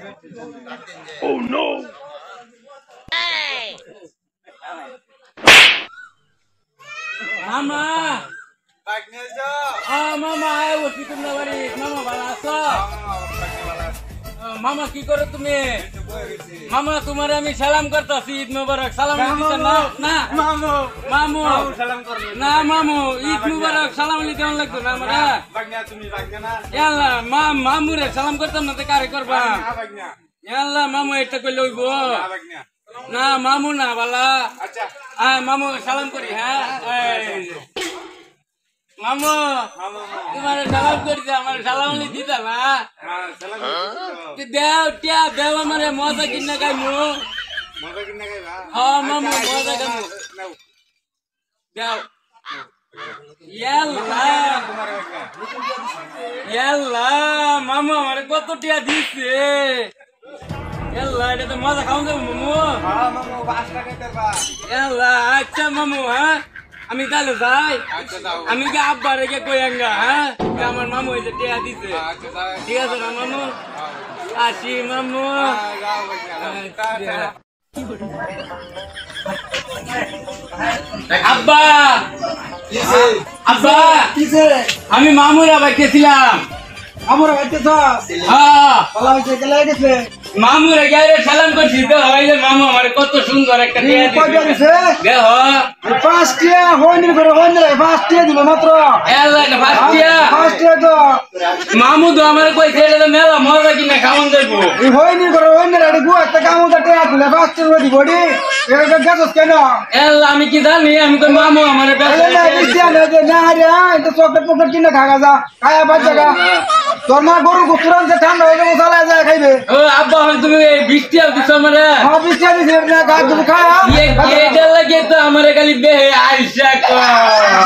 Oh no! Mama! Mama, ayo kita balik. Mama balas. Mama কি করো তুমি? মামা তোমারে আমি সালাম করতেছি ঈদ মোবারক সালাম দিতে না না মামু মামু সালাম করবে না মামু ঈদ মোবারক সালাম দিতে লাগতো না আমরা বাগনা তুমি বাগনা না ইয়াল্লা মামুরে সালাম করতাম না তে কারে করবা না বাগনা ইয়াল্লা মামু এটা কইলে হইবো না বাগনা না মামু না বালা আচ্ছা মামু সালাম করি হ্যাঁ মামু তোমারে সালাম করি দে আমার সালাম দিতা না হ্যাঁ সালাম দেও টিয়া দেও আমারে মজা কিনা গাইমু মজা কিনা গাইবা হ্যাঁ মামু মজা গাইমু দেও ইয়াল্লা মামু আমারে কত টিয়া দিছে ইয়াল্লা এটা তো মজা খাওয়া যাবো মামু হ্যাঁ মামু 5 টাকা দেবা ইয়াল্লা আচ্ছা মামু হ্যাঁ আমি তাহলে যাই আমি কি আব্বা রেখে কইঙ্গা হ্যাঁ আমার মামু এই যে টিয়া দিছে ঠিক আছে না মামু আসি মামু আব্বা আব্বা আমি মামুরা বাইতেছিলাম মামুরা বাইতেছ হ্যাঁ ভালো হয়েছে গেলে গেছে মামুরা গেলে সালাম করছি তো হইলে মামু আমার কত সুন্দর একটা টিয়া দিছে দেহ ফার্স্ট টিয়া হইনি করে হইনি ফার্স্ট টিয়া দিল মাত্র এলা না ফার্স্ট টিয়া তো মামু তো আমার কইছে এটা মেলা মজা কিনা খাওন যাইবো এই হইনি করে হইনি রে গো একটা কাম তো টিয়া দিলে ফার্স্ট টিয়া দি বডি এটা গেছস কেন এলা আমি কি জানি আমি তো মামু আমারে বেচা না টিয়া না যে না রে এটা চকলেট পকলেট কিনা খাগা যা খায়া বাচ্চাগা তোর মা গরু কুকুরান যে ঠান্ডা হয়ে গেল চালা যায় খাইবে ও আব্বা তুমি 20 টাকা দিছো আমারে হ্যাঁ 20 টাকা দিছি না খা তুমি খায়া এই ডেল লাগে তো আমারে খালি বে আইসা কর